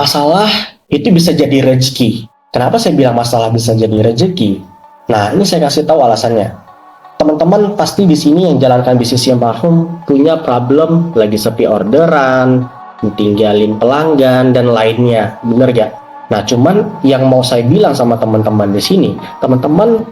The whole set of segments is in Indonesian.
masalah itu bisa jadi rezeki. Kenapa saya bilang masalah bisa jadi rezeki? Nah, ini saya kasih tahu alasannya. Teman-teman pasti di sini yang jalankan bisnis yang parfum punya problem lagi sepi orderan, tinggalin pelanggan dan lainnya, bener gak? Nah, cuman yang mau saya bilang sama teman-teman di sini, teman-teman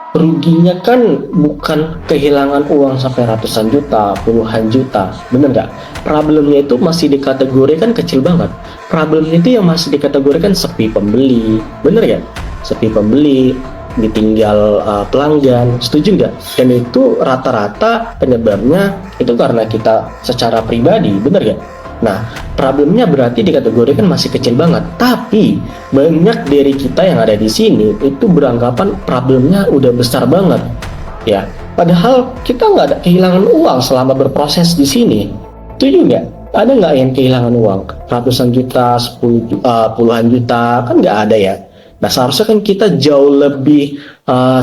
ruginya kan bukan kehilangan uang sampai ratusan juta, puluhan juta, bener gak? Problemnya itu masih dikategorikan kecil banget. Problemnya itu yang masih dikategorikan sepi pembeli, bener gak? Sepi pembeli, ditinggal pelanggan, setuju nggak? Dan itu rata-rata penyebabnya itu karena kita secara pribadi, bener nggak? Nah, problemnya berarti dikategorikan masih kecil banget. Tapi banyak dari kita yang ada di sini itu beranggapan problemnya udah besar banget, ya. Padahal kita nggak ada kehilangan uang selama berproses di sini. Setuju nggak? Ada nggak yang kehilangan uang? Ratusan juta, puluhan juta, kan nggak ada ya. Nah, seharusnya kan kita jauh lebih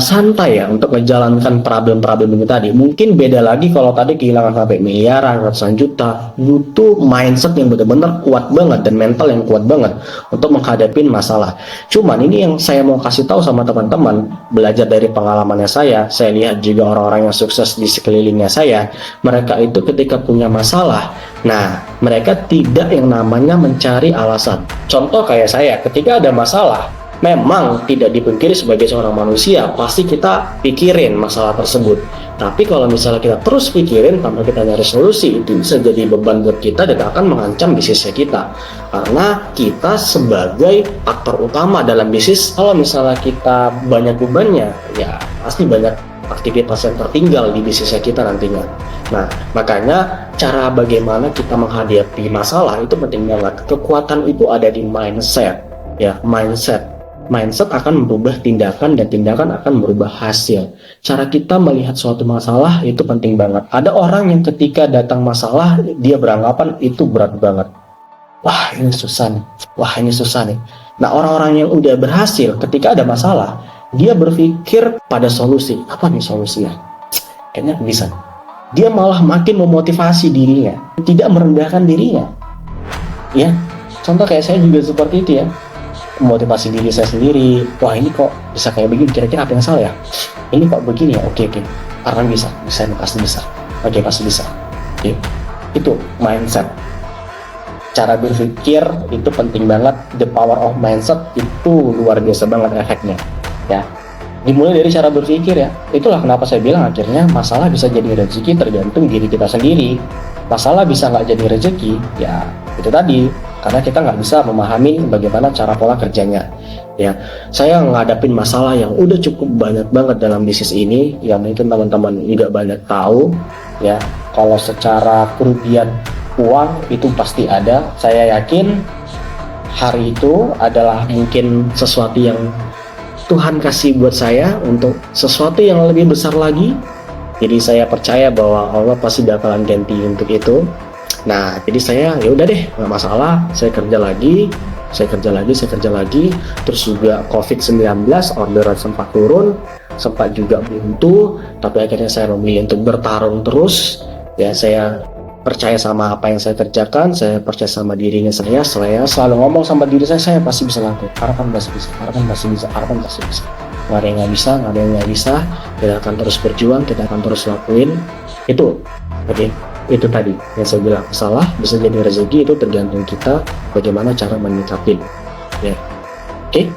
santai ya untuk menjalankan problem-problem ini tadi. Mungkin beda lagi kalau tadi kehilangan sampai miliaran, ratusan juta. Butuh mindset yang benar-benar kuat banget dan mental yang kuat banget untuk menghadapi masalah. Cuman ini yang saya mau kasih tahu sama teman-teman, belajar dari pengalamannya saya lihat juga orang-orang yang sukses di sekelilingnya saya, mereka itu ketika punya masalah, nah mereka tidak yang namanya mencari alasan. Contoh kayak saya, ketika ada masalah, memang tidak dipungkiri sebagai seorang manusia pasti kita pikirin masalah tersebut. Tapi kalau misalnya kita terus pikirin tanpa kita nyari solusi, itu bisa jadi beban buat kita dan akan mengancam bisnisnya kita. Karena kita sebagai aktor utama dalam bisnis, kalau misalnya kita banyak bebannya, ya pasti banyak aktivitas yang tertinggal di bisnisnya kita nantinya. Nah, makanya cara bagaimana kita menghadapi masalah itu penting banget. Kekuatan itu ada di mindset, ya, mindset akan merubah tindakan dan tindakan akan merubah hasil. Cara kita melihat suatu masalah itu penting banget. Ada orang yang ketika datang masalah dia beranggapan itu berat banget. Wah, ini susah nih. Wah, ini susah nih. Nah, orang-orang yang udah berhasil ketika ada masalah, dia berpikir pada solusi. Apa nih solusinya? Kayaknya bisa. Dia malah makin memotivasi dirinya, tidak merendahkan dirinya. Ya, contoh kayak saya juga seperti itu ya. Motivasi diri saya sendiri. Wah, ini kok bisa kayak begini, kira-kira apa yang salah ya? Ini kok begini ya? Oke, karena bisa, pasti bisa. Oke, pasti bisa. Oke. Itu mindset, cara berpikir itu penting banget. The power of mindset itu luar biasa banget efeknya, ya. Dimulai dari cara berpikir ya. Itulah kenapa saya bilang akhirnya masalah bisa jadi rezeki tergantung diri kita sendiri. Masalah bisa nggak jadi rezeki, ya itu tadi, karena kita nggak bisa memahami bagaimana cara pola kerjanya. Ya, saya ngadapin masalah yang udah cukup banyak banget dalam bisnis ini, yang mungkin teman-teman juga banyak tahu. Ya, kalau secara kerugian uang itu pasti ada. Saya yakin hari itu adalah mungkin sesuatu yang Tuhan kasih buat saya untuk sesuatu yang lebih besar lagi. Jadi saya percaya bahwa Allah pasti bakalan ganti untuk itu. Nah, jadi saya ya udah deh, nggak masalah. Saya kerja lagi. Terus juga COVID-19, orderan sempat turun, sempat juga buntu. Tapi akhirnya saya memilih untuk bertarung terus. Ya, saya percaya sama apa yang saya kerjakan. Saya percaya sama dirinya saya. Saya selalu ngomong sama diri saya pasti bisa lakukan. Harapan pasti bisa. Nggak ada yang nggak bisa. Kita akan terus berjuang, kita akan terus lakuin itu. Oke, itu tadi yang saya bilang, salah bisa jadi rezeki itu tergantung kita bagaimana cara menyikapi, ya. Oke.